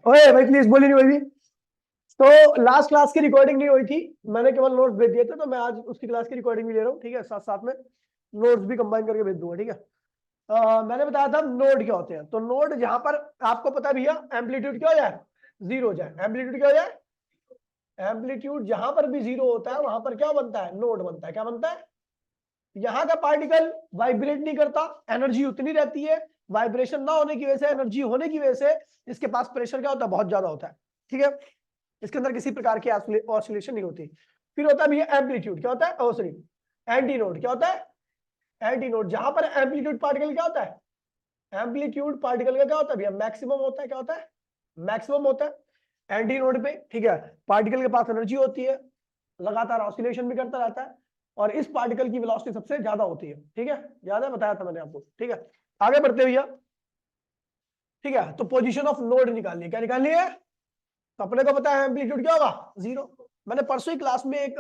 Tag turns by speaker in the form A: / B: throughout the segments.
A: ओए भाई प्लीज बोली नहीं हुई। तो लास्ट क्लास की रिकॉर्डिंग नहीं हुई थी, मैंने केवल नोट्स भेज दिए थे, तो मैं आज उसकी क्लास की रिकॉर्डिंग भी ले रहा हूँ, ठीक है, साथ साथ में नोट्स भी कंबाइन करके भेज दूंगा, ठीक है। मैंने बताया था नोड क्या होते हैं, तो नोड जहां पर आपको पता है भैया एम्पलीट्यूड क्या हो जाए, जीरो हो जाए। एम्पलीट्यूड क्या हो जाए, एम्पलीट्यूड जहां पर भी जीरो होता है वहां पर क्या बनता है, नोड बनता है। क्या बनता है, यहाँ का पार्टिकल वाइब्रेट नहीं करता, एनर्जी उतनी रहती है, वाइब्रेशन ना होने की वजह से, एनर्जी होने की वजह से इसके पास प्रेशर क्या होता है, बहुत ज्यादा होता है, ठीक है। इसके अंदर किसी प्रकार की ऑसिलेशन नहीं होती। फिर होता है भैया एम्पलीट्यूड, क्या होता है, ओ सॉरी एंटी नोड, क्या होता है, एंटी नोड। जहां पर एम्पलीट्यूड पार्टिकल क्या होता है, एम्पलीट्यूड पार्टिकल का क्या होता है भैया, मैक्सिमम होता है। क्या होता है, मैक्सिमम होता है एंटी नोड पे, ठीक है। पार्टिकल के पास एनर्जी होती है, लगातार ऑसिलेशन भी करता रहता है, और इस पार्टिकल की वेलोसिटी सबसे ज्यादा होती है, ठीक है। याद है, बताया था मैंने आपको, ठीक है। आगे बढ़ते भैया, ठीक है। तो पोजीशन ऑफ नोड निकालनी है, क्या निकालनी है, तो अपने को पता है एम्पलीट्यूड क्या होगा, जीरो। मैंने परसों ही क्लास में एक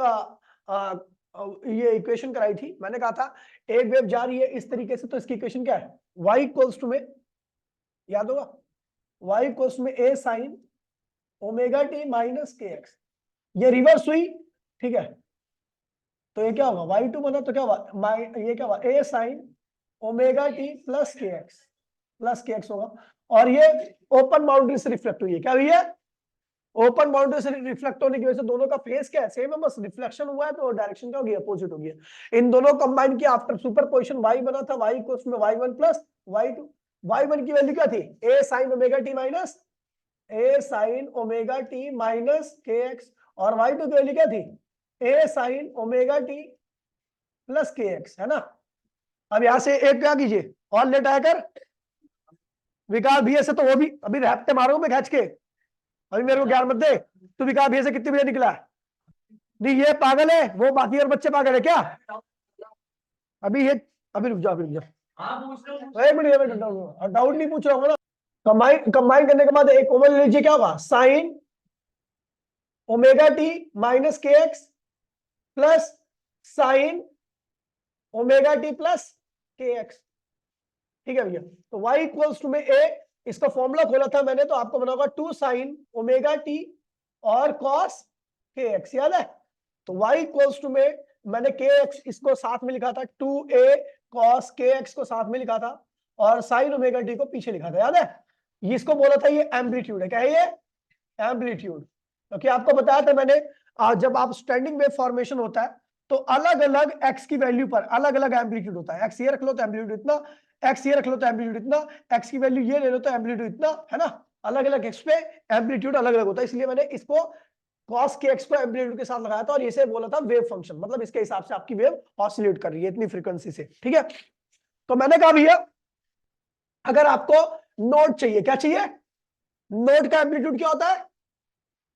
A: ये इक्वेशन कराई थी, मैंने कहा था एक वेव जा रही है इस तरीके से, तो इसकी इक्वेशन क्या है, y इक्वल्स टू में, याद होगा, y इक्वल्स में a sine omega t minus k x. ये रिवर्स हुई, ठीक है, तो ये क्या होगा, y2 बना तो क्या होगा, ये क्या होगा, a sine omega T plus के एक्स होगा। और ये ओपन बाउंड्री से रिफ्लेक्ट हुई है, क्या हुई है, ओपन बाउंड्री से रिफ्लेक्ट होने की वजह से दोनों का फेस क्या है, सेम है, बस रिफ्लेक्शन हुआ है तो डायरेक्शन क्या होगी, अपोजिट होगी। इन दोनों कंबाइन किया, आफ्टर सुपरपोजिशन y बना था, y इक्वल्स में y1 प्लस y2। y1 की वैल्यू क्या थी, a sine omega t minus a sine omega t minus k x, और y2 की वैल्यू क्या थी, a sine omega T plus के एक्स, है ना। अब यहां से एक क्या कीजिए, और लेट आया कर विकास भैया से, तो वो भी अभी रैप्टे मारूंगा मैं खींच के, अभी मेरे को ज्ञान मत दे। तू विकास भैया से कितने बजे निकला है, नहीं ये पागल है, वो बाकी और बच्चे पागल है क्या, अभी ये, अभी रुक जाओ, एक मिनट, डाउट नहीं पूछ रहा हूँ ना। कंबाइन करने के बाद एक कॉमन ले लीजिए, क्या होगा, sine omega t minus k x plus sine omega T plus के एक्स, ठीक है भैया। तो y इक्वल्स टू में a, इसका फॉर्मूला खोला था मैंने, तो आपको बना होगा 2 साइन ओमेगा टी और कॉस के एक्स, याद है। तो y इक्वल्स टू में मैंने के एक्स इसको साथ में लिखा था, 2a कॉस के एक्स को साथ में लिखा था, और साइन ओमेगा टी को पीछे लिखा था, याद है। इसको बोला था ये एम्पलीट्यूड है, क्या है ये, एम्पलीट्यूड। क्योंकि आपको बताया था मैंने, जब आप स्टैंडिंग वेव फॉर्मेशन होता है तो अलग अलग x की वैल्यू पर अलग अलग एम्पलीट्यूड होता है। x ये रख लो तो एम्पलीट्यूड इतना, x ये रख लो तो एम्पलीट्यूड इतना, x की वैल्यू ये ले लो तो एम्पलीट्यूड इतना, है ना। अलग अलग x पे एम्पलीट्यूड अलग अलग होता है, इसलिए मैंने इसको cos के x को एम्पलीट्यूड के साथ लगाया था, और इसे बोला था वेव फंक्शन, मतलब इसके हिसाब से आपकी वेव ऑसिलेट कर रही है इतनी फ्रीक्वेंसी से, ठीक है। तो मैंने कहा भैया अगर आपको नोड चाहिए, क्या चाहिए, नोड का एम्पलीट्यूड क्या होता है,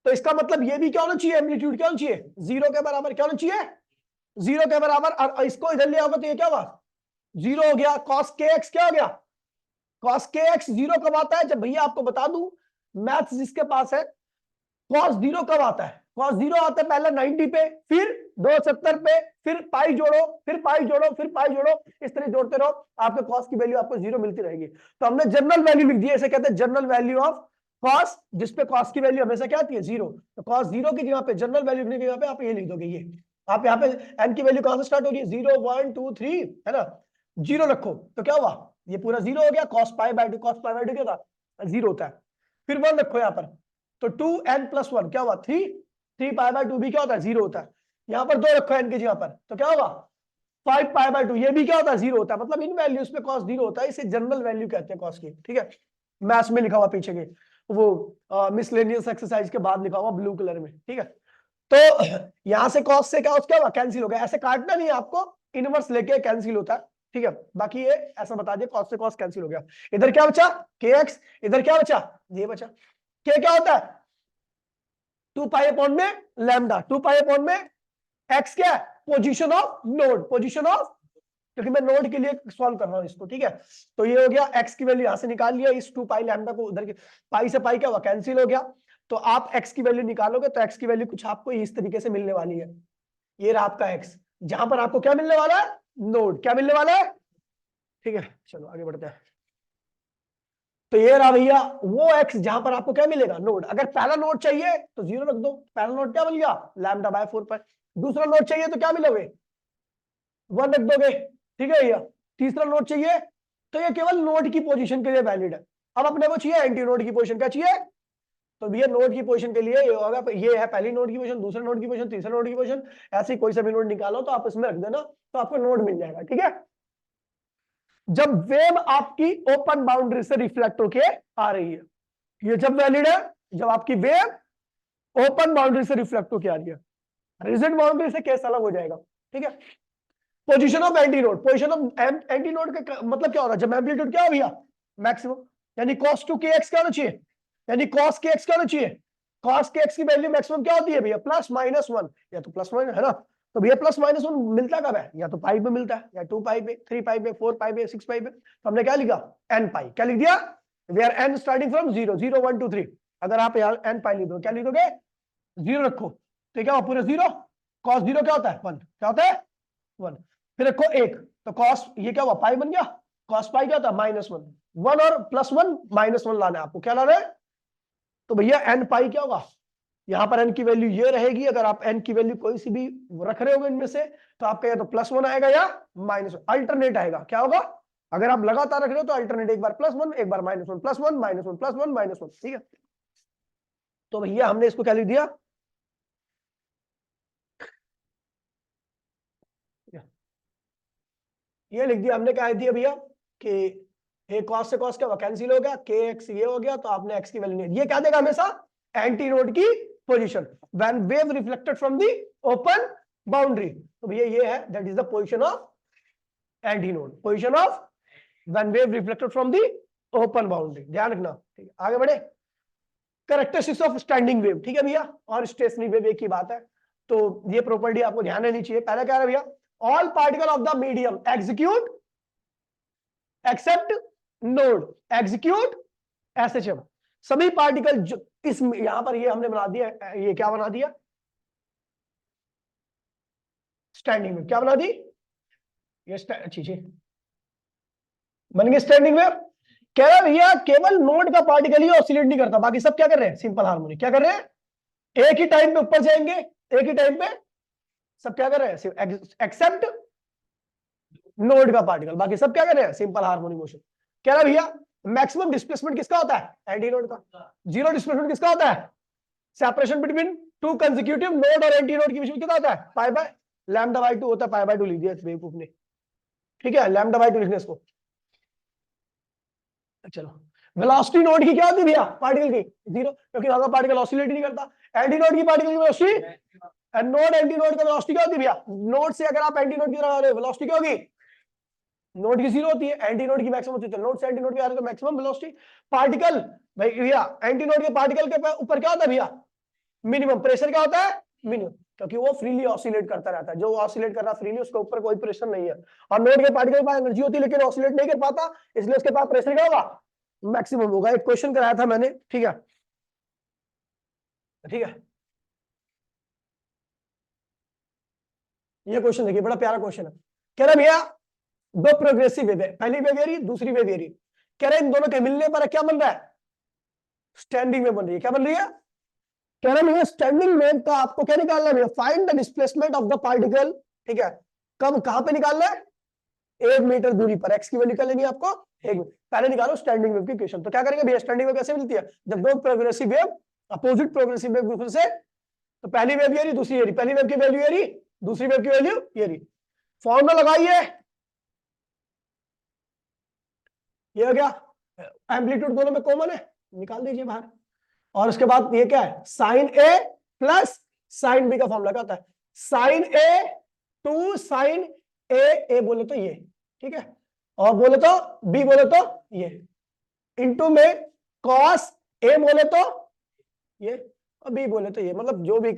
A: तो इसका मतलब ये भी क्या होना चाहिए, एम्पलीट्यूड क्या होना चाहिए, जीरो के बराबर, क्या होना चाहिए, जीरो के बराबर। और इसको इधर लिया होगा तो ये क्या हुआ, जीरो हो गया। कॉस के एक्स क्या हो गया, कॉस के एक्स जीरो कब आता है, जब भैया आपको बता दूं मैथ्स जिसके पास है, कॉस जीरो कब आता है, कॉस जीरो आता है पहले 90 पे, फिर 270 पे, फिर पाई जोड़ो, फिर पाई जोड़ो, फिर पाई जोड़ो, इस तरह जोड़ते रहो, आपके कॉस की वैल्यू आपको जीरो मिलती रहेगी। तो हमने जनरल वैल्यू लिख दी है, इसे कहते हैं जनरल वैल्यू ऑफ कॉस, जिसपे कॉस की वैल्यू हमेशा क्या आती है, जीरो। तो कॉस जीरो की जगह पे जनरल वैल्यू लिखने की जगह पे आप ये लिख दोगे, ये आप यहाँ पे एन की वैल्यू कहां से स्टार्ट हो रही है, 0 1 2 3, है ना, जीरो रखो तो क्या हुआ, ये पूरा जीरो हो गया। Cos pi by two, cos pi by two क्या था, जीरो होता है। फिर 1 रखो यहाँ पर, तो 2n+1 क्या हुआ, 3, 3 पाई बाय 2 भी क्या होता है, जीरो होता है। यहाँ पर 2 रखो n की जगह पर, तो क्या होगा 5 पाई बाय 2, ये भी क्या होता है, जीरो होता है। मतलब इन वैल्यूज पे कॉस जीरो होता है, इसे जनरल वैल्यू कहते हैं कॉस की, ठीक है। मैथ्स में लिखा हुआ पीछे के वो मिसलेनियस एक्सरसाइज के बाद लिखा हुआ ब्लू कलर में, ठीक है। तो यहां से कॉस से क्या हुआ, कैंसिल हो गया। ऐसे काटना नहीं है आपको, इनवर्स लेके कैंसिल होता है, ठीक है। बाकी ये ऐसा बता दिया, कॉस से कॉस कैंसिल हो गया। इधर क्या बचा, के एक्स, इधर क्या बचा, ये बचा। के क्या होता है, 2 पाई अपॉन में लैम्डा, 2 पाई अपॉन में एक्स क्या है, position of node, position of, क्योंकि मैं नोड के लिए सॉल्व कर रहा हूं इसको, ठीक है। तो ये हो गया, एक्स की वैल्यू यहां से निकाल लिया, इस 2 पाई लैम्डा को उधर के पाई से पाई क्या हुआ, कैंसिल हो गया। तो आप एक्स की वैल्यू निकालोगे तो एक्स की वैल्यू कुछ आपको इस तरीके से मिलने वाली है। ये रहा आपका एक्स, जहां पर आपको क्या मिलने वाला है, नोड, क्या मिलने वाला है, ठीक है। चलो आगे बढ़ते हैं। तो ये रहा भैया वो एक्स जहां पर आपको क्या मिलेगा, नोड। अगर पहला नोड चाहिए तो 0 रख दो, पहला नोड क्या मिल गया, लैम्डा बाय 4 पाई। दूसरा नोड चाहिए तो क्या मिलोगे, 1 रख दोगे, ठीक है भैया। तीसरा नोड चाहिए तो ये केवल नोड की पोजीशन के लिए वैलिड है। अब अपने को चाहिए एंटी नोड की पोजीशन, क्या चाहिए, तो भैया नोड की पोजीशन के लिए ये होगा, ये है पहली नोड की पोजीशन, दूसरा नोड की पोजीशन, तीसरा नोड की पोजीशन, ऐसे कोई सा भी नोड निकालो तो आप इसमें रख देना, तो आपको नोड मिल जाएगा, ठीक है। जब वेव आपकी ओपन बाउंड्री से रिफ्लेक्ट होके आ रही है, ये जब वैलिड है, जब आपकी वेव ओपन बाउंड्री से रिफ्लेक्ट होके आ रही है। रिजिड बाउंड्री से केस अलग हो जाएगा, ठीक है। Position of anti node, position of anti node का मतलब क्या हो रहा है, जब एम्पलीट्यूड क्या हो भैया, मैक्सिमम, यानी cos 2 kx क्या होना चाहिए, यानी cos kx क्या होना चाहिए, cos kx की वैल्यू मैक्सिमम क्या होती है भैया, +-1, या तो +- है ना, तो भैया +-1 मिलता कब है, या तो पाई पे मिलता है, या 2 पाई पे, 3 पाई पे, 4 पाई पे, 6 पाई पे। तो हमने क्या लिखा, n पाई, क्या लिख दिया, वेयर n स्टार्टिंग फ्रॉम 0, 0 1 2 3। अगर आप यहाँ n पाई लिख दो, क्या लिख दोगे, 0 रखो, तो क्या पूरे 0, cos 0 क्या होता है 1, क्या होता है 1, फिर रखो 1, तो cos ये क्या हुआ, पाई बन गया, cos पाई क्या होता है -1, 1 और +1 -1 लाना है आपको, क्या लाना है, तो भैया n पाई क्या होगा, यहां पर n की वैल्यू ये रहेगी। अगर आप n की वैल्यू कोई सी भी रख रहे हो इनमें से, तो आपका या तो +1 आएगा या -1, अल्टरनेट आएगा, क्या होगा, अगर आप लगातार रख रहे हो तो अल्टरनेट, एक बार +1 एक बार -1, +1 -1 +1 -1, ठीक है। तो भैया हमने इसको क्या लिख दिया, ये लिख दिया हमने, क्या लिख दिया भैया कि ये cos से cos क्या हुआ, कैंसिल हो गया, kx ये हो गया, तो आपने x की वैल्यू नहीं, ये क्या देगा हमेशा, एंटी नोड की position when wave reflected from the open boundary. तो भैया ये है, that is the position of anti node, position of when wave reflected from the open boundary, ध्यान रखना, ठीक है। आगे बढ़े, कैरेक्टरिस्टिक्स ऑफ स्टैंडिंग वेव, ठीक है भैया, और स्टेशनरी वेव एक ही बात है, तो ये प्रॉपर्टी आपको ध्यान रहनी चाहिए। पहला क्या है भैया, all particle of the medium execute except node, execute SHM, सभी पार्टिकल जो इस यहां पर ये हमने बना दिया, ये क्या बना दिया, स्टैंडिंग वेव, क्या बना दी, ये अच्छी बन गई स्टैंडिंग वेव। कह रहा भैया केवल नोड का पार्टिकल ही ऑसिलेट नहीं करता, बाकी सब क्या कर रहे हैं, सिंपल हार्मोनिक, क्या कर रहे हैं, एक ही टाइम पे ऊपर जाएंगे, एक ही टाइम पे सब क्या कर रहे हैं, एक्सेप्ट नोड का पार्टिकल, बाकी सब क्या कर रहे हैं, सिंपल हार्मोनिक मोशन। कह रहा भैया मैक्सिमम डिस्प्लेसमेंट किसका होता है, एंटी नोड का। जीरो डिस्प्लेसमेंट किसका होता है, separation between two consecutive node और एंटी नोड के बीच में कितना होता है, पाई बाय λ/2 होता है, पाई/2 लिख दिया बेवकूफ ने, ठीक है, λ/2 लिखने इसको। चलो वेलोसिटी नोड की क्या होती है भैया, पार्टिकल की 0, क्योंकि वहां का पार्टिकल ऑसिलेट नहीं करता। एंटी नोड की पार्टिकल की वेलोसिटी, नोड एंटी नोड का वेलोसिटी क्या होती है भैया, नोड से अगर आप एंटी नोड की तरफ आ रहे हो वेलोसिटी क्या होगी, नोड की 0 होती है, एंटी नोड की मैक्सिमम होती है, नोड से एंटी नोड की आ रहे तो मैक्सिमम वेलोसिटी। पार्टिकल भाई भैया एंटी नोड के पार्टिकल के ऊपर क्या होता है भैया, मिनिमम प्रेशर क्या होता है, मिनिमम, क्योंकि वो फ्रीली ऑसिलेट करता रहता है, जो ऑसिलेट कर रहा है फ्रीली उसके ऊपर कोई प्रेशर नहीं है। और नोड के पार्टिकल के पास एनर्जी होती है लेकिन ऑसिलेट नहीं कर पाता, इसलिए उसके पास प्रेशर क्या होगा, मैक्सिमम होगा। एक क्वेश्चन कराया था मैंने, ठीक है, ठीक है, ये क्वेश्चन देखिए, बड़ा प्यारा क्वेश्चन है। कह रहा भैया दो प्रोग्रेसिव वेव है, पहली वेव एरी दूसरी वेव एरी, कह रहे इन दोनों के मिलने पर क्या बन रहा है, स्टैंडिंग वेव बन रही है। क्या बन रही है, कह रहे हैं स्टैंडिंग वेव का आपको क्या निकालना है, find the displacement of the particle, ठीक है, कब कहां पे निकालना है, 1 मीटर दूरी पर, एक्स की वैल्यू क्या लेनी है आपको, एक, पहले निकालो स्टैंडिंग वेव की इक्वेशन। तो क्या करेंगे भैया, स्टैंडिंग वेव कैसे मिलती है, जब दो progressive wave opposite progressive wave दूसरे से, तो पहली वेव ये रही दूसरी ये रही, पहली वेव की वैल्यू ये रही दूसरी वेव की वैल्यू ये रही, फॉर्मूला लगाइए, ये हो गया, एम्पलीट्यूड दोनों में कॉमन है, निकाल दीजिए बाहर। और उसके बाद ये क्या है, साइन ए प्लस साइन बी का फॉर्मूला क्या होता है, साइन ए टू साइन ए बोले तो ये, ठीक है, और बोले तो बी बोले तो ये, इनटू में कॉस ए बोले तो ये और बी बोले तो ये, मतलब जो भी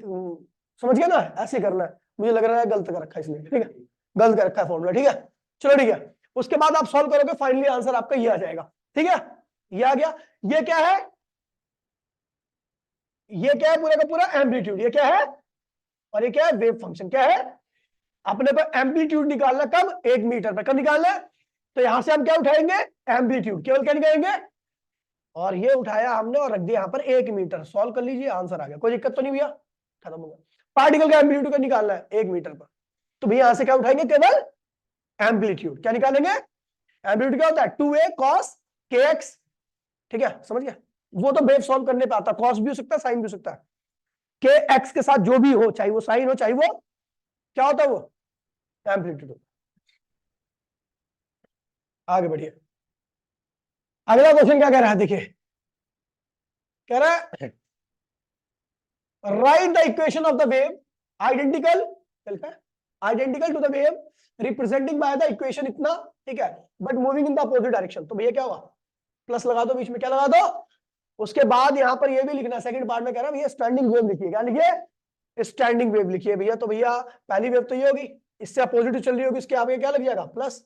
A: समझ गया ना, ऐसे करना है। मुझे लग रहा है गलत कर रखा है इसलिए, ठीक है, गलत कर रखा है फॉर्मूला, ठीक है, चलो ठीक है। उसके बाद आप सॉल्व करोगे, फाइनली आंसर आपका ये आ जाएगा, ठीक है, ये आ गया। ये क्या है, ये क्या है, पूरा का पूरा एम्पलीट्यूड, ये क्या है, और ये क्या है, वेव फंक्शन, क्या है, अपने पर एम्पलीट्यूड निकालना कब, 1 मीटर पर, कब निकालना है, तो यहां से हम क्या उठाएंगे, एम्पलीट्यूड, केवल क्या निकालेंगे, और ये उठाया हमने और रख दिया यहाँ पर 1 मीटर। सॉल्व कर लीजिए, आंसर आ गया। कोई दिक्कत तो नहीं भैया, खत्म हो गया। पार्टिकल का एम्पलीट्यूड का निकालना है 1 मीटर पर, तो भैया यहां से क्या उठाएंगे, केवल एम्पलीट्यूड। क्या निकालेंगे, एम्पलीट्यूड क्या होता है 2a cos kx, ठीक है, समझ गया। वो तो वेव सॉल्व करने पे आता है, कॉस भी हो सकता है साइन भी हो सकता है। के एक्स के साथ जो भी हो, चाहे वो साइन हो चाहे वो क्या होता है, वो एम्पलीट्यूड होता है। आगे बढ़िए, अगला क्वेश्चन क्या कह रहा है, देखिए कह रहा है write the equation of the wave identical identical to the wave representing by the equation इतना, ठीक है, but moving in the opposite direction. तो भैया क्या हुआ, प्लस लगा दो बीच में, क्या लगा दो। उसके बाद यहां पर ये भी लिखना, सेकंड पार्ट में कह रहा है भैया स्टैंडिंग वेव लिखिए। क्या लिखिए, स्टैंडिंग वेव लिखिए भैया। तो भैया पहली वेव तो ये होगी, इससे अपोजिट चल रही होगी, इसके आगे क्या लग जाएगा, प्लस,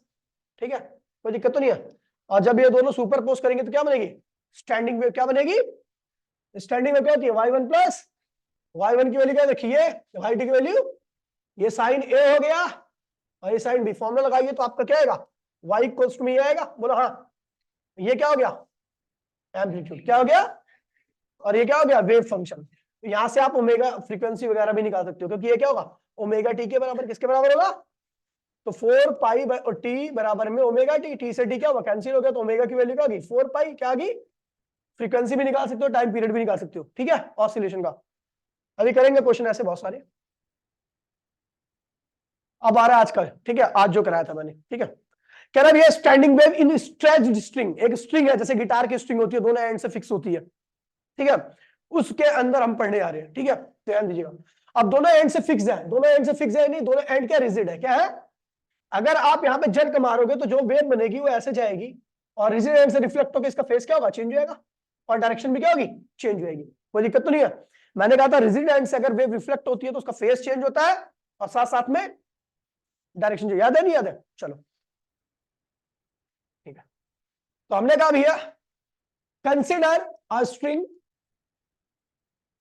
A: ठीक है, कोई दिक्कत तो नहीं है। और जब ये दोनों सुपर पोज करेंगे तो क्या बनेगी, स्टैंडिंग वेव। क्या बनेगी, स्टैंडिंग वेव क्या होती है, y1 प्लस y1 की वैल्यू क्या देखिए, y2 की वैल्यू, ये साइन ए हो गया और ये साइन बी। फॉर्मूला लगाइए तो आपका क्या आएगा, y इक्वल्स टू में आएगा। बोलो हाँ, ये क्या हो गया, एम्पलीट्यूड। क्या हो गया, और ये क्या हो गया, वेव फंक्शन। यहां से आप ओमेगा फ्रीक्वेंसी वगैरह भी निकाल सकते हो, क्योंकि ये क्या होगा, ओमेगा टी के बराबर, किसके बराबर होगा, तो 4 पाई टी बराबर में ओमेगा टी। टी से टी क्या होगा, कैंसिल हो गया, तो ओमेगा की वैल्यू क्या होगी, 4 पाई। क्या आ गई, फ्रीक्वेंसी भी निकाल सकते हो, टाइम पीरियड भी निकाल सकते हो, ठीक है, ऑसिलेशन का। अभी करेंगे क्वेश्चन ऐसे बहुत सारे। अब आ रहा है आज का, ठीक है, आज जो कराया था मैंने, ठीक है। कह रहा है standing wave in stretched string. एक स्ट्रिंग है, जैसे गिटार की स्ट्रिंग होती है, दोनों एंड से फिक्स होती है, ठीक है, उसके अंदर हम पढ़ने आ रहे हैं, ठीक है, ध्यान दीजिएगा। अब दोनों एंड से फिक्स है, दोनों एंड से फिक्स है नहीं, दोनों एंड क्या रिजिड है, क्या है। अगर आप यहाँ पे जेट मारोगे तो जो वेव बनेगी वो ऐसे जाएगी, और रिजिड एंड से रिफ्लेक्ट होकर इसका फेस क्या होगा, चेंज हो जाएगा, और डायरेक्शन भी क्या होगी, चेंज होगी। कोई दिक्कत तो नहीं है। मैंने कहा था रिजिड एंड से अगर वेव रिफ्लेक्ट होती है तो उसका फेस चेंज होता है, और साथ साथ में डायरेक्शन जो, याद है नहीं याद है, चलो ठीक है। तो हमने कहा भैया consider a string,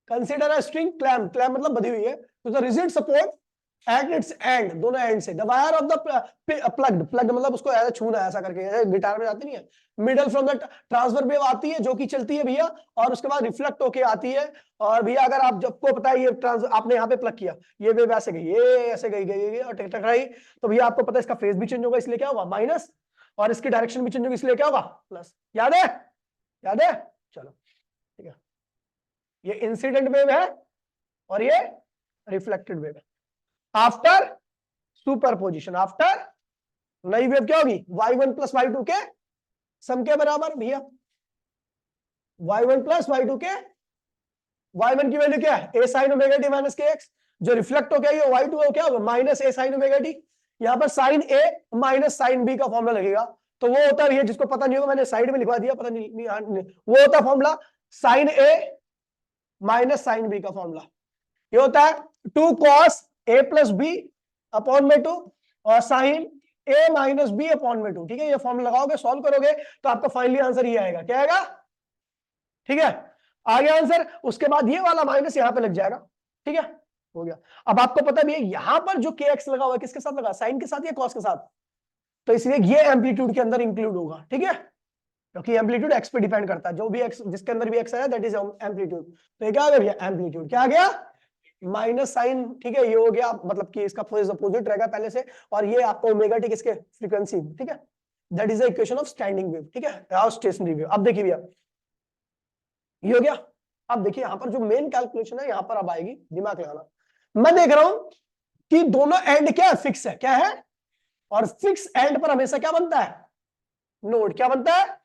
A: consider a string clamp, clamp मतलब बंधी हुई है, तो the rigid support at its end, दोनों एंड से, the wire of the plugged, plugged मतलब उसको ऐसा छूना ऐसा करके, गिटार में जाती नहीं है, middle from the transfer wave आती है जो कि चलती है भैया, और उसके बाद रिफ्लेक्ट होके आती है। और भैया अगर आप जब को पता है ये आपने यहाँ पे प्लग किया, ये वेव ऐसे गई, ये ऐसे गई और टकराई, तो भैया आपको पता है इसका फेज भी चेंज होगा, इसलिए क्या होगा माइनस, और इसकी डायरेक्शन भी चेंज होगी, इसलिए क्या होगा प्लस। याद है, याद है, चलो ठीक है। ये इंसिडेंट वेव है और ये रिफ्लेक्टेड वेव है। आफ्टर सुपरपोजिशन, आफ्टर नई वेव क्या होगी, y1 प्लस y2 के सम के बराबर भैया, y1 प्लस y2 के, y1 की वैल्यू क्या है, a sin omega t minus k x, जो रिफ्लेक्ट हो गया y2 क्या होगा, minus a sin omega t. यहां पर sine a minus sine b का फॉर्मूला लगेगा, तो वो होता है, जिसको पता नहीं होगा मैंने साइड में लिखवा दिया, पता नहीं, वो होता है formula sine a minus sine b का फॉर्मूला। ये होता है 2 cos a plus b upon में 2 और sine a minus b upon में 2, ठीक है। ये फॉर्मूला लगाओगे, सॉल्व करोगे तो आपका फाइनली आंसर ये आएगा, क्या आएगा, ठीक है, आ गया आंसर। उसके बाद ये वाला माइनस यहां पे लग जाएगा, ठीक है, हो गया। अब आपको पता भी है यहां पर जो के एक्स लगा हुआ है किसके साथ लगा, साइन के साथ या कॉस के साथ, तो इसलिए ये एम्पलीट्यूड के अंदर इंक्लूड होगा, ठीक है, क्योंकि एम्पलीट्यूड एक्स पे डिपेंड करता है, जो भी एक्स जिसके अंदर भी एक्स है दैट इज एम्पलीट्यूड। तो ये क्या आ गया भैया, एम्पलीट्यूड क्या आ गया, माइनस साइन, ठीक है, ये हो गया, मतलब कि इसका फेज अपोजिट रहेगा पहले से, और ये आपका ओमेगा टी किसके फ्रीक्वेंसी, ठीक है, that is the equation of standing wave, ठीक है, या स्टेशनरी वेव। अब देखिए भैया ये हो गया। अब देखिए यहां पर जो मेन कैलकुलेशन है यहां पर अब आएगी, दिमाग लगाना। मैं देख रहा हूं कि दोनों एंड क्या है, फिक्स है, क्या है, और फिक्स एंड पर हमेशा क्या बनता है, नोड। क्या बनता है,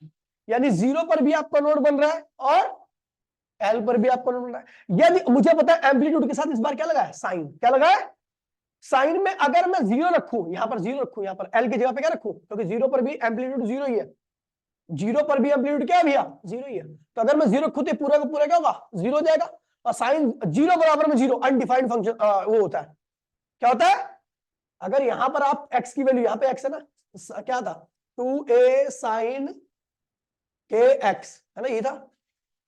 A: यानी 0 पर भी आपका नोड बन रहा है और एल पर भी आपको नोड बन रहा है। यदि मुझे पता है एम्पलीट्यूड के साथ इस बार क्या लगा है, साइन। क्या लगा है, साइन में अगर मैं 0 रखूं, यहां पर 0 रखूं, यहां पर एल की जगह पे क्या रखूं, क्योंकि 0 पर भी एम्पलीट्यूड 0 ही है, 0 पर भी एम्पलीट्यूड क्या है भैया, 0 ही है। तो अगर मैं 0 रखूं तो पूरा का पूरा क्या होगा, 0 हो जाएगा, और साइन 0 बराबर में 0 अनडिफाइंड फंक्शन वो होता है। क्या होता है, अगर यहां पर आप x की वैल्यू, यहां पे x है ना, क्या था 2a sin के x है ना, ये था,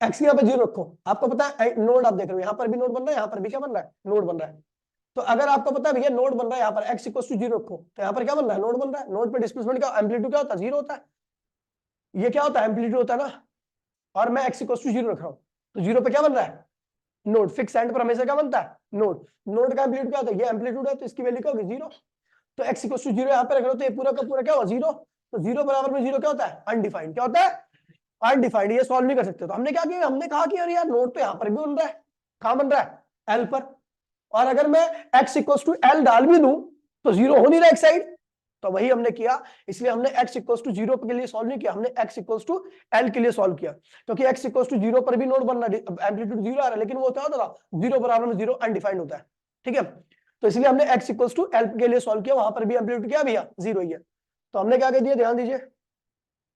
A: x की यहाँ पे 0 रखो। आपको पता है नोड, आप देख रहे हो यहां पर भी नोड बन रहा है, यहां पर भी क्या बन रहा है, नोड बन रहा है। तो अगर आपको पता है भैया नोड बन रहा है यहाँ पर x इक्वल टू 0 रखो, तो यहाँ पर क्या बन रहा है, नोड बन रहा है। नोड पे डिस्प्लेसमेंट का एम्पलीट्यूड क्या होता है, 0 होता है। ये क्या होता है, एम्पलीट्यूड होता है ना, और मैं x इक्वल टू 0 रख रहा हूं, तो 0 पे क्या बन रहा है, नोड। फिक्स एंड पर हमेशा क्या बनता है, नोड। नोड का एम्पलीट्यूड क्या होता है, ये एम्पलीट्यूड है, तो इसकी वैल्यू क्या होगी, 0। तो x इक्वल टू 0 यहाँ पे रख रहा हूं, तो ये पूरा का पूरा क्या होगा, 0। तो 0 बराबर में 0 क्या होता है, अनडिफाइंड। क्या होता है, अनडिफाइंड। ये सॉल्व नहीं कर सकते। तो हमने क्या किया, हमने कहा कि यार यार नोड तो यहाँ पर भी बन रहा है, कहां बन रहा है, एल पर। और अगर मैं x इक्वल टू एल डाल भी दूं तो 0 हो नहीं रहा एक साइड, तो वही हमने किया। इसलिए हमने x इक्वल टू 0 के लिए सॉल्व नहीं किया, हमने x इक्वल टू एल के लिए सॉल्व किया। क्योंकि x इक्वल टू 0 पर भी नोड बनना, एम्पलीट्यूड 0 आ रहा है, लेकिन वो क्या होता था, 0 बराबर में 0 अनडिफाइंड होता है। ठीक है, तो इसलिए हमने x इक्वल टू एल के लिए सॉल्व किया, वहां पर भी एम्पलीट्यूड क्या भैया, 0 ही है। तो हमने क्या कह दिया, ध्यान दीजिए,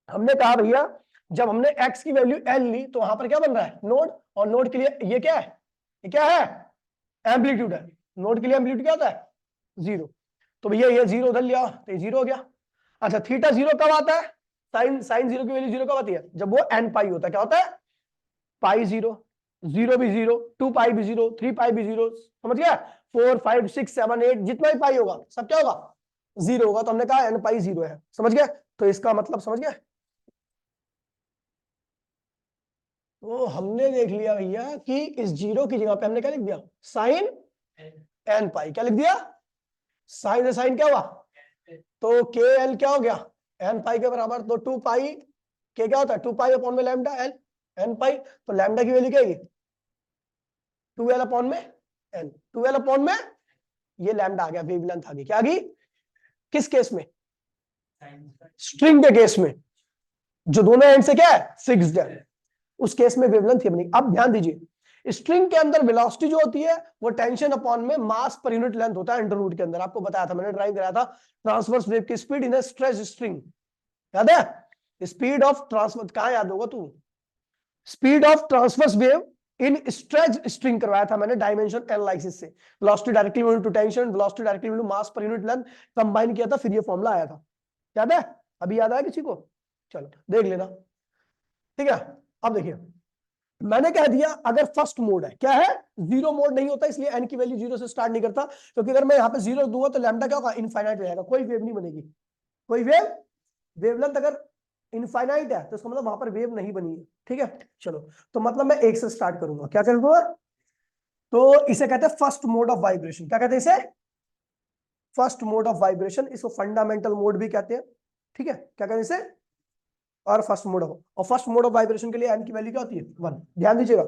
A: हमने कहा भैया जब हमने x की वैल्यू l ली तो वहां पर क्या बन रहा है, नोड। और नोड के लिए ये क्या है, ये क्या है, एम्पलीट्यूड है। नोड के लिए एम्पलीट्यूड क्या होता है, 0। तो भैया ये 0 उधर लिया तो ये 0 हो गया। अच्छा थीटा 0 कब आता है, साइन साइन 0 की वैल्यू 0 कब आती है, जब वो n पाई होता है। क्या होता है, पाई 0, 0 भी 0, 2 पाई भी 0, 3 पाई भी 0, समझ गया। 4 5 6 7 8 जितना भी पाई होगा सब क्या होगा, 0 होगा। तो हमने कहा n पाई 0 है, समझ गया। तो इसका मतलब समझ गया। तो हमने देख लिया भैया कि इस 0 की जगह पे हमने क्या लिख दिया, साइन n पाई। क्या लिख दिया, साइन से साइन क्या हुआ, तो के एल क्या हो गया, एन पाई के बराबर। तो 2 पाई के क्या होता है, 2 पाई अपॉन में लैम्डा एल एन पाई। तो लैम्डा की वैल्यू क्या है, 2 एल अपॉन में एन। 2 एल अपॉन में ये लैम्डा आ गया, वेवलेंथ आ गई। क्या आ गई, किस केस में, स्ट्रिंग के केस में, जो दोनों एंड से क्या है, फिक्स्ड है, उस केस में वेवलेंथ ये बनेगी। अब ध्यान दीजिए, स्ट्रिंग के अंदर वेलोसिटी जो होती है वो टेंशन अपॉन में मास पर यूनिट लेंथ होता है अंडर रूट के अंदर। आपको बताया था, मैंने ड्राइव कराया था ट्रांसवर्स वेव की speed in a stretch string, याद है, स्पीड ऑफ ट्रांसवर्स, कहां याद होगा तू, speed of transverse wave in stretch string करवाया था मैंने डायमेंशन एनालिसिस से। Velocity directly equal to tension, velocity directly equal to mass per unit length, combine किया था, फिर ये फॉर्मूला आया था। याद है, अभी याद आया किसी को, चलो देख लेना। ठीक है, अब देखिए मैंने कह दिया अगर फर्स्ट मोड है, क्या है, 0 मोड नहीं होता, इसलिए n की वैल्यू 0 से स्टार्ट नहीं करता। क्योंकि अगर मैं यहाँ पे 0 दूंगा तो लैम्डा क्या होगा, इनफाइनाइट रहेगा, कोई वेव नहीं बनेगी। कोई वेव, वेवलेंथ अगर इनफाइनाइट है तो इसका मतलब वहां पर वेव नहीं बनी है। ठीक है, चलो तो मतलब मैं 1 से स्टार्ट करूंगा। क्या करूंगा, तो इसे कहते हैं फर्स्ट मोड ऑफ वाइब्रेशन। क्या कहते हैं इसे, फर्स्ट मोड ऑफ वाइब्रेशन, इसको फंडामेंटल मोड भी कहते हैं। ठीक है, क्या कहते हैं इसे, और फर्स्ट मोड ऑफ, और फर्स्ट मोड ऑफ वाइब्रेशन के लिए n की वैल्यू क्या होती है, 1। ध्यान दीजिएगा।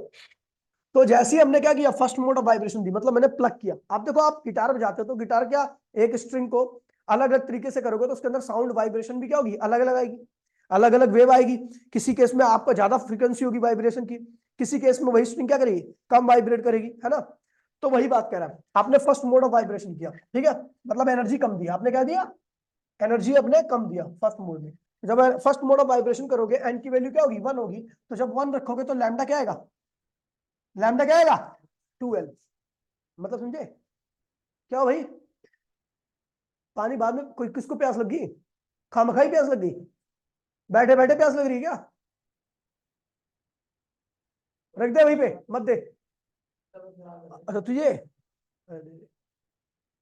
A: तो जैसे ही हमने क्या किया, फर्स्ट मोड ऑफ वाइब्रेशन दी, मतलब मैंने प्लग किया। आप देखो, आप गिटार बजाते हो तो गिटार क्या, एक स्ट्रिंग को अलग अलग तरीके से करोगे तो उसके अंदर साउंड वाइब्रेशन भी क्या होगी, अलग अलग आएगी, अलग अलग वेव आएगी। किसी केस में आपका ज्यादा फ्रीक्वेंसी होगी वाइब्रेशन की, किसी केस में वही स्ट्रिंग क्या करेगी, कम वाइब्रेट करेगी, है ना। तो वही बात कह रहा है, आपने फर्स्ट मोड ऑफ वाइब्रेशन किया, ठीक है, मतलब एनर्जी कम दिया। आपने क्या दिया, एनर्जी अपने कम दिया फर्स्ट मोड में। जब फर्स्ट मोड ऑफ वाइब्रेशन करोगे एन की वैल्यू क्या होगी, 1 होगी। तो जब 1 रखोगे तो लैम्डा क्या आएगा, लैम्डा क्या आएगा, 2l। मतलब समझे, क्या हो भाई, पानी बाद में, कोई किसको प्यास लगी, खामखाई प्यास लगी, बैठे बैठे प्यास लग रही है क्या, रख दे वहीं पे, मत दे। अच्छा तुझे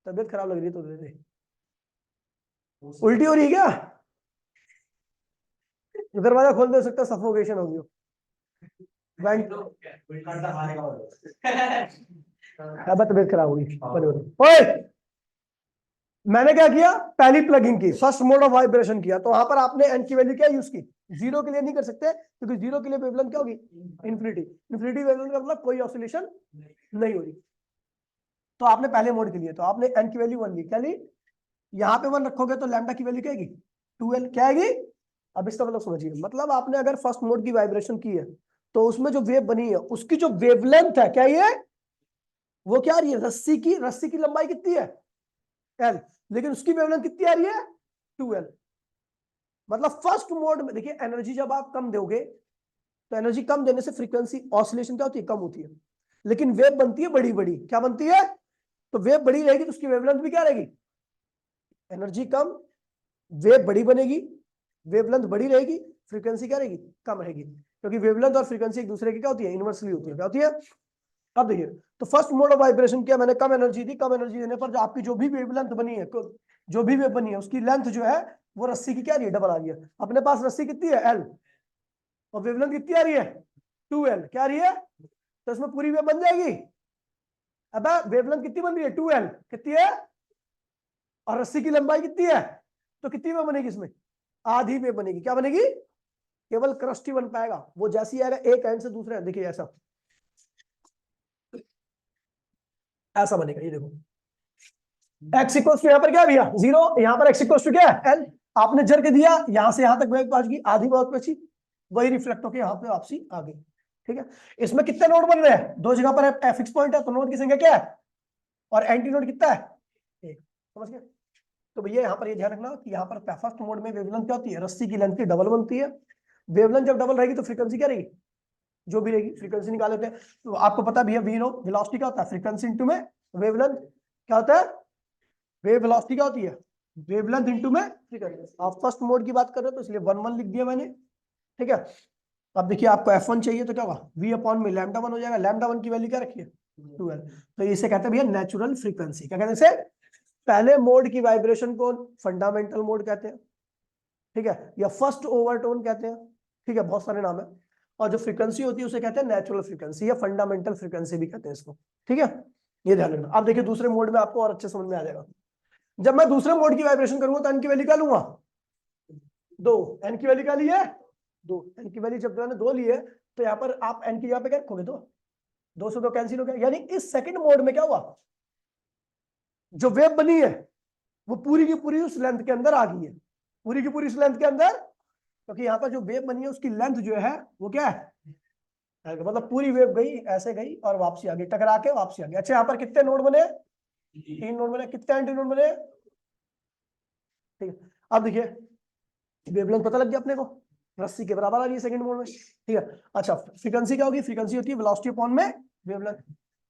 A: तबीयत खराब लग रही है तो दे दे। उल्टी हो रही है क्या, दरवाजा खोल दे सकता, सफोकेशन होगी। अब तबीयत खराब होगी। ओए, मैंने क्या किया, पहली प्लगिंग की, फर्स्ट मोड ऑफ वाइब्रेशन किया, तो वहां पर आपने एन की वैल्यू क्या यूज की, 0 के लिए नहीं कर सकते, क्योंकि 0 के लिए वेवलेंथ क्या होगी, इन्फिनिटी। इन्फिनिटी वेवलेंथ का मतलब कोई ऑसिलेशन नहीं हो रही। तो आपने पहले मोड के लिए, तो आपने एन की वैल्यू 1 ली, क्या ली, यहाँ पे 1 रखोगे तो लैम्डा की वैल्यू क्या आएगी, 2l। क्या आएगी, अब इसका मतलब समझिए, मतलब आपने अगर फर्स्ट मोड की वाइब्रेशन की है तो उसमें जो वेव बनी है उसकी जो वेवलेंथ है, क्या ये, वो क्या आ रही है, रस्सी की लंबाई कितनी है, l, लेकिन उसकी वेवलेंथ कितनी आ रही है, 2l। मतलब फर्स्ट मोड में देखिए, एनर्जी जब आप कम दोगे तो एनर्जी कम देने से फ्रीक्वेंसी ऑसिलेशन क्या होती है, कम होती है, लेकिन वेव बनती है बड़ी बड़ी। क्या बनती है, तो वेव बड़ी रहेगी तो उसकी वेवलेंथ भी क्या रहेगी, एनर्जी कम, वेव बड़ी बनेगी, वेवलेंथ बड़ी रहेगी, फ्रीक्वेंसी क्या रहेगी, कम रहेगी। क्योंकि वेवलेंथ और फ्रीक्वेंसी एक दूसरे की क्या होती है, इनवर्सली होती है। क्या होती है, अब देखिए, तो फर्स्ट मोड ऑफ वाइब्रेशन किया मैंने, कम एनर्जी दी, कम एनर्जी देने पर जो आपकी जो भी वेवलेंथ बनी है, जो भी वेव बनी है उसकी लेंथ जो है वो रस्सी की क्या रही है, डबल आ रही है। अपने पास रस्सी कितनी है, एल, और वेवलेंथ कितनी आ रही है 2L, क्या आ रही है, तो इसमें पूरी वेव बन जाएगी। अब वेवलेंथ कितनी बन रही है 2L, कितनी है, और रस्सी की लंबाई कितनी है, तो कितनी वेव बनेगी इसमें, आधी वेव बनेगी। क्या बनेगी, केवल क्रस्ट ही बन पाएगा, वो जैसी आएगा एक एंड से दूसरे एंड, देखिए ऐसा ऐसा बनेगा। ये देखो एक्स इक्वल्स टू, यहाँ पर क्या है भैया 0, यहाँ पर एक्स इक्वल्स टू क्या है L, आपने जर के दिया यहां से यहां तक वेव पहुंच गई, आधी बहुत बची, वही रिफ्लेक्ट होकर यहाँ पे वापसी आ गई। ठीक है, इसमें कितने नोड बन रहे हैं, दो जगह पर फिक्स पॉइंट है, तो नोड की संख्या क्या है, और एंटी नोड कितना है, एक। समझ गए। तो भैया यहाँ पर ये ध्यान रखना कि यहाँ पर फर्स्ट मोड में वेवलेंथ क्या होती है, रस्सी की लेंथ की डबल बनती है। वेवलेंथ जब डबल रहेगी तो फ्रीक्वेंसी क्या रहेगी, जो भी रहेगी, फ्रीक्वेंसी निकाल लेते हैं। तो आपको पता भी है वी नो वेलोसिटी क्या होता है, फ्रीक्वेंसी इनटू में वेवलेंथ क्या होता है, वेव वेलोसिटी क्या होती है, वेवलेंथ इनटू में फ्रीक्वेंसी। आप फर्स्ट मोड की बात कर रहे हो तो इसलिए 1 1 लिख दिया मैंने। ठीक है, अब देखिए आपको F1 चाहिए तो क्या होगा, V अपॉन में लैम्डा 1 हो जाएगा। लैम्डा 1 की वैल्यू क्या रखी है 2L। तो इसे कहते हैं भैया नेचुरल फ्रीक्वेंसी। क्या कहते हैं इसे, पहले मोड की वाइब्रेशन को फंडामेंटल मोड कहते हैं, ठीक है, या फर्स्ट ओवरटोन कहते हैं, ठीक है, बहुत सारे नाम है। और जो फ्रीक्वेंसी होती है उसे कहते हैं नेचुरल फ्रीक्वेंसी या फंडामेंटल फ्रीक्वेंसी भी कहते हैं इसको। ठीक है, ये ध्यान रखना। अब देखिए दूसरे मोड में आपको और अच्छे समझ में आ जाएगा। जब मैं दूसरे मोड की वाइब्रेशन करूंगा तो एन की वैल्यू क्या लूंगा 2, एन की वैल्यू क्या ली है 2, एन की वैल्यू जब मैंने 2 ली है तो यहाँ पर आप एन की जगह पे क्या रखोगे 2 से 2 कैंसिल हो गया। यानी इस सेकंड मोड में क्या हुआ, जो वेव बनी है वो पूरी की पूरी उस लेंथ के अंदर आ गई है, पूरी की पूरी उस लेंथ के अंदर, क्योंकि यहाँ पर जो वेव बनी है उसकी लेंथ जो है वो क्या है, मतलब पूरी वेव गई ऐसे गई और वापसी आ गई, टकरा के वापसी आ गई। अच्छा यहाँ पर कितने नोड बने, 3 नोड बने, कितने एंटी नोड बने, ठीक है। अब देखिए वेवलेंथ पता लग गया अपने को, रस्सी के बराबर आ रही है सेकंड मोड में। ठीक है, अच्छा फ्रीक्वेंसी क्या होगी, फ्रीक्वेंसी होती है वेलोसिटी अपॉन में वेवलेंथ।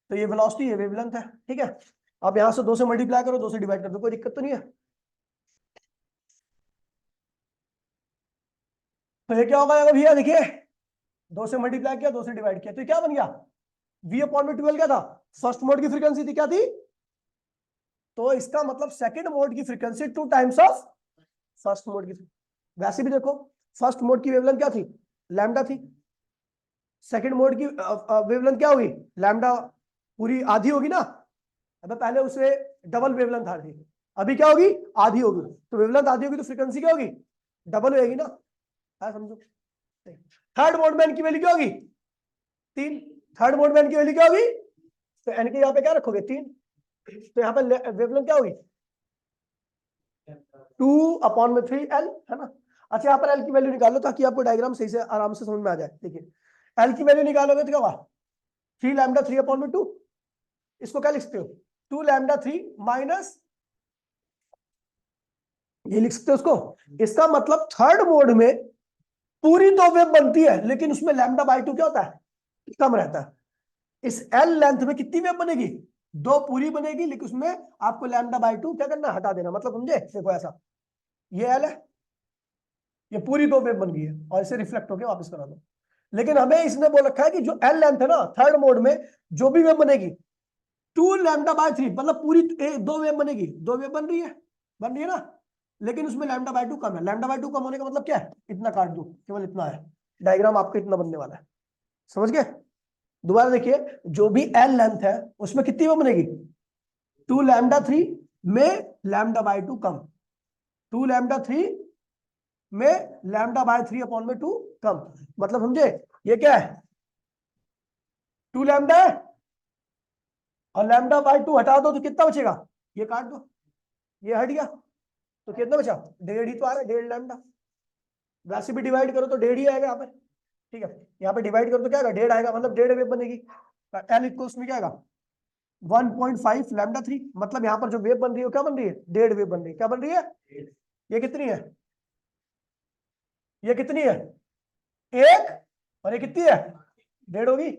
A: तो ये वेलोसिटी है, वेवलेंथ है। ठीक है, अब यहां से 2 से मल्टीप्लाई करो, 2 से डिवाइड कर दो, कोई दिक्कत तो नहीं है। तो ये क्या होगा भैया, देखिए 2 से मल्टीप्लाई किया, 2 से डिवाइड किया, तो ये क्या बन गया, V अपॉन में 12 क्या था, फर्स्ट मोड की फ्रीक्वेंसी थी, क्या थी, तो इसका मतलब सेकंड मोड की frequency 2 times of first mode की। वैसे भी देखो फर्स्ट मोड की वेवलेंथ क्या थी, लैम्डा थी, सेकंड मोड की वेवलेंथ क्या होगी, लैम्डा पूरी आधी होगी ना। अब पहले उसे डबल वेवलेंथ आ थी, अभी क्या होगी, आधी होगी। तो वेवलेंथ आधी होगी तो फ्रीक्वेंसी क्या होगी, डबल होगी ना, है समझो। थर्ड मोड में इनकी वैल्यू क्या होगी 3, थर्ड मोड में इनकी वैल्यू क्या होगी, तो एन के यहाँ पे क्या रखोगे 3, तो यहाँ पे वेवलेंथ क्या होगी 2 अपॉन में 3L, है ना। अच्छा यहाँ पर एल की वैल्यू निकालो ताकि आपको डायग्राम सही से आराम से समझ में आ जाए। देखिए एल की वैल्यू निकालोगे तो क्या होगा 3 लैम्डा 3 अपॉन में 2, इसको क्या लिखते हो 2 लैम्डा 3 माइनस, ये लिख सकते हो उसको। इसका मतलब थर्ड मोड में पूरी 2 वेव बनती है लेकिन उसमें लैम्डा बाई 2 क्या होता है, कम रहता है। इस एल लेंथ में कितनी वेव बनेगी, 2 पूरी बनेगी, लेकिन उसमें आपको लैम्डा बाई 2 क्या करना, हटा देना। मतलब समझे, देखो ऐसा ये एल है, ये पूरी 2 वेव बन गई है और इसे रिफ्लेक्ट होकर वापस करा दो। लेकिन हमें इसने बोल रखा है कि जो एल लेंथ है ना थर्ड मोड में, जो भी वेव बनेगी 2 लैम्डा बाय 3, मतलब पूरी 2 वेव बनेगी, 2 वेव बन रही है ना, लेकिन उसमें लैम्डा बाय 2 कम है। लैम्डा बाय 2 कम होने का मतलब क्या है, इतना काट दो, केवल इतना है, डायग्राम आपका इतना बनने वाला है। समझ गए। दोबारा देखिए, जो भी एल लेंथ है उसमें कितनी वेव बनेगी 2 लैम्डा 3 में लैम्डा बाय 2 कम, 2 लैम्डा 3 में लैम्डा बाय 3 अपॉन में 2 कम। मतलब समझे, ये क्या है 2 लैम्डा है और लैम्डा बाय 2 हटा दो तो कितना बचेगा, ये काट दो, ये हट गया, तो कितना बचा, 1.5 ही तो आ रहा है, 1.5 लैम्डा। वैसे भी डिवाइड करो तो 1.5 ही आएगा यहाँ पे। ठीक है, यहाँ पे डिवाइड करो तो क्या आएगा 1.5 आएगा, मतलब 1.5 वेव बनेगी। एल इक्वल्स में क्या आएगा 1.5 लैम्डा 3, मतलब यहाँ पर जो वेव बन रही है क्या बन रही है, 1.5 वेव बन रही है। क्या बन रही है, ये कितनी है, ये कितनी है 1, और ये कितनी है 1.5 होगी,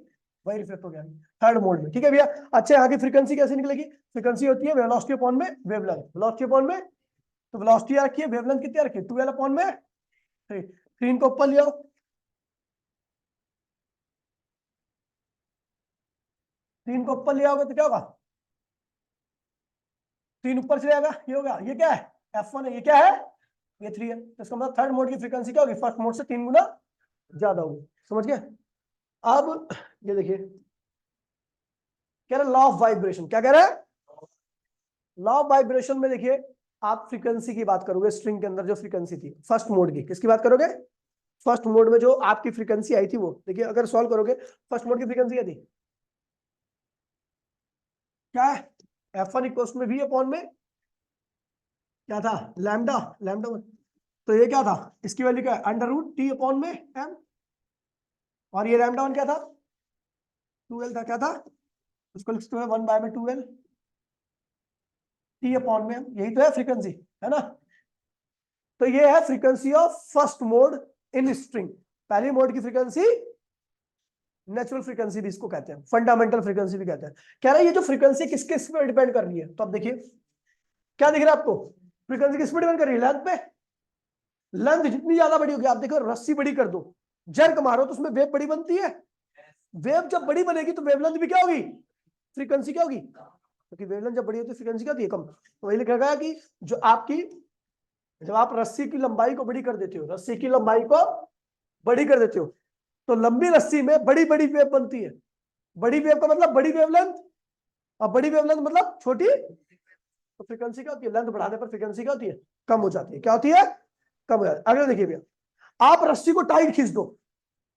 A: वही रिफ्लेक्ट हो गया थर्ड मोड में। ठीक है भैया। अच्छा यहाँ की फ्रीक्वेंसी कैसे निकलेगी, फ्रीक्वेंसी होती है वेलोसिटी अपॉन में वेवलेंथ, वेलोसिटी अपॉन में, तो वेलोसिटी रखी है, वेवलेंथ कितनी रखी है 2L अपॉन में 3। 3 को ऊपर ले आओ, 3 को ऊपर ले आओगे तो क्या होगा, 3 ऊपर चले जाएगा, ये होगा, ये क्या है F1 है, ये क्या है, ये 3 है। तो इसका मतलब थर्ड मोड की फ्रीक्वेंसी क्या होगी, फर्स्ट मोड से 3 गुना ज्यादा होगी। समझ गए? अब ये देखिए, कह रहा लॉ ऑफ वाइब्रेशन, क्या कह रहा है? लॉ ऑफ वाइब्रेशन में देखिए, आप फ्रीक्वेंसी की बात करोगे, स्ट्रिंग के अंदर जो फ्रीक्वेंसी थी फर्स्ट मोड की, किसकी बात करोगे? फर्स्ट मोड में जो आपकी फ्रीक्वेंसी आई थी वो देखिए, अगर सॉल्व करोगे फर्स्ट मोड की फ्रीक्वेंसी क्या थी? क्या है? F1 इक्वल्स में V अपॉन में क्या था? Lambda, lambda. तो ये क्या था? इसकी वैल्यू क्या है? अंडर रूट टी अपॉन में एम। और ये लैम्डा वन क्या था? 2L था। क्या था? उसको लिखते हुए 1 बाय में 2L टी अपॉन में एम। यही तो है फ्रीक्वेंसी, है ना? तो ये है frequency of first mode in string. पहली मोड की फ्रीक्वेंसी नेचुरल फ्रीक्वेंसी भी इसको कहते हैं, फंडामेंटल फ्रीक्वेंसी भी कहते हैं। कह रहा है ये जो फ्रीक्वेंसी किस किस पे डिपेंड कर रही है? तो अब देखिए, क्या दिख रहा है आपको? फ्रीक्वेंसी किस पे डिपेंड कर रही है? लेंथ पे। लेंथ जितनी ज्यादा बड़ी होगी, आप देखो रस्सी बड़ी कर दो, जर्क मारो तो उसमें वेव बड़ी बनती है। वेव जब बड़ी बनेगी तो वेवलेंथ भी क्या होगी? फ्रीक्वेंसी क्या होगी? क्योंकि वेवलेंथ जब बड़ी होती है फ्रीक्वेंसी क्या होती है? कम। तो वही लिखा गया कि जो आपकी, जब आप रस्सी की लंबाई को बड़ी कर देते हो, रस्सी की लंबाई को बड़ी कर देते हो, तो लंबी रस्सी में बड़ी बड़ी वेव बनती है। बड़ी वेव का मतलब बड़ी वेवलेंथ, और बड़ी वेवलेंथ मतलब छोटी। तो फ्रीक्वेंसी क्या होती है? लेंथ बढ़ाने पर फ्रीक्वेंसी क्या होती है? कम हो जाती है। क्या होती है? कम हो जाती है। अगले देखिए भैया, आप रस्सी को टाइट खींच दो,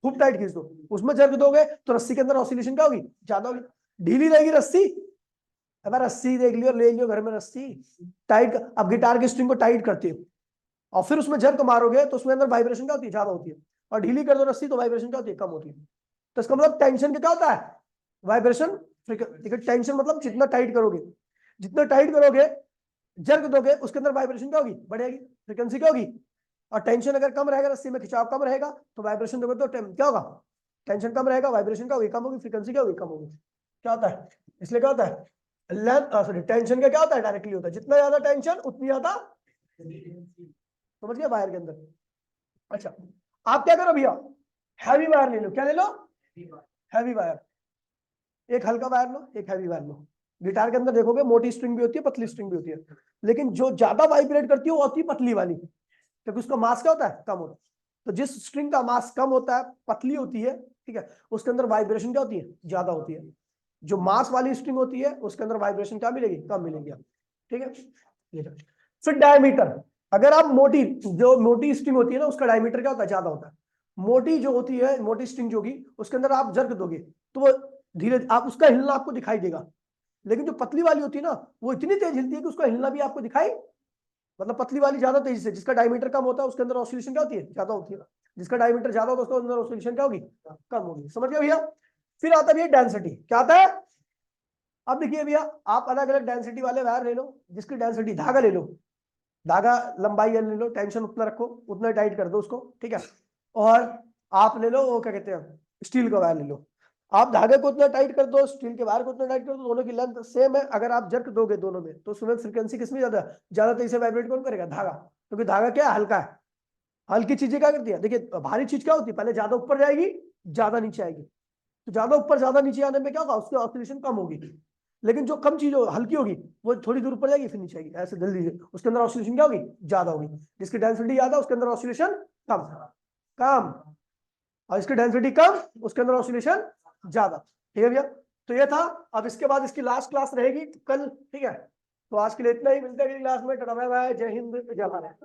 A: खूब टाइट खींच दो, उसमें जर्क दोगे तो रस्सी के अंदर ऑसिलेशन क्या होगी? ज्यादा होगी। ढीली रहेगी रस्सी। अब रस्सी देख लियो, ले लियो घर में रस्सी टाइट। अब गिटार की स्ट्रिंग को टाइट करते हो और फिर उसमें जर्क मारोगे तो उसमें अंदर वाइब्रेशन क्या होती है? ज्यादा होती है। और ढीली कर दो रस्सी तो वाइब्रेशन क्या होती है? कम होती है। तो इसका मतलब टेंशन क्या होता है? वाइब्रेशन। देखिए टेंशन मतलब जितना टाइट करोगे, जितना टाइट करोगे, जर्क दोगे, उसके अंदर वाइब्रेशन क्या होगी? बढ़ेगी, फ्रीक्वेंसी क्या होगी? और टेंशन अगर कम रहेगा, रस्सी में खिंचाव कम रहेगा, तो वाइब्रेशन दोगे तो क्या होगा? टेंशन कम रहेगा, वाइब्रेशन क्या होगी? कम होगी, फ्रीक्वेंसी क्या होगी? कम होगी। क्या होता है? इसलिए क्या होता है? लेंथ, सॉरी, टेंशन का क्या होता है? डायरेक्टली होता है, जितना ज्यादा टेंशन उतनी ज्यादा। समझ गया? वायर के अंदर। अच्छा, आप क्या करो भैया, हैवी वायर ले लो। क्या ले लो? Heavy wire. एक हल्का वायर लो, एक हैवी वायर लो। गिटार के अंदर देखोगे मोटी स्ट्रिंग भी होती है, पतली स्ट्रिंग भी होती है, लेकिन जो ज्यादा वाइब्रेट करती है वो होती है पतली वाली, क्योंकि उसका मास क्या होता है? कम होता है। तो जिस स्ट्रिंग का मास कम होता है, पतली होती है, ठीक है, उसके अंदर वाइब्रेशन क्या होती है? ज्यादा होती है। जो मास वाली स्ट्रिंग होती है उसके अंदर वाइब्रेशन क्या मिलेगी? कम मिलेगी। ठीक है। फिर डायमीटर। अगर आप मोटी, जो मोटी स्ट्रिंग होती है ना, उसका डायमीटर क्या होता है? ज्यादा होता है। मोटी जो होती है, मोटी स्ट्रिंग जो होगी, उसके अंदर आप जर्क दोगे तो वो धीरे, आप उसका हिलना आपको दिखाई देगा। लेकिन जो पतली वाली होती है ना, वो इतनी तेज हिलती है कि उसका हिलना भी आपको दिखाई, मतलब पतली वाली ज्यादा तेजी से, जिसका डायमीटर कम होता है उसके अंदर ऑसिलेशन क्या होती है? ज्यादा होती है। जिसका डायमीटर ज्यादा होता है उसके अंदर ऑसिलेशन क्या होगी? कम होगी। समझ गया भैया? फिर आता है भैया डेंसिटी। क्या आता है? अब देखिए भैया, आप अलग अलग डेंसिटी वाले वायर ले लो, जिसकी डेंसिटी, धागा ले लो, धागा लंबाई ले लो, टेंशन उतना रखो, उतना टाइट कर दो उसको, ठीक है। और आप ले लो वो क्या कहते हैं, स्टील का वायर ले लो। आप धागे को उतना टाइट कर दो, स्टील के वायर को उतना टाइट कर दो, दोनों की लेंथ सेम है। अगर आप जर्क दोगे दोनों में, तो उसमें फ्रीक्वेंसी किसमें ज्यादा? ज्यादा तेजी से वाइब्रेट कौन करेगा? धागा। क्योंकि धागा क्या है? हल्का है। हल्की चीजें क्या करती है? देखिए, भारी चीज क्या होती है? पहले ज्यादा ऊपर जाएगी, ज्यादा नीचे आएगी। तो ज्यादा ऊपर ज्यादा नीचे आने में क्या होगा? उसकी ऑसिलेशन कम होगी। लेकिन जो कम चीज हल्की होगी, वो थोड़ी दूर ऊपर जाएगी फिर नीचे आएगी, ऐसे जल्दी से, उसके अंदर ऑसिलेशन क्या होगी? ज्यादा होगी। जिसकी डेंसिटी ज्यादा उसके अंदर ऑसिलेशन कम, कम। और इसकी डेंसिटी कम, उसके अंदर ऑसिलेशन ज्यादा। ठीक है भैया? तो ये था। अब इसके बाद इसकी लास्ट क्लास रहेगी कल, ठीक है? तो आज के लिए इतना ही, मिलते हैं अगली क्लास में। टाटा बाय बाय, जय हिंद, जय भारत।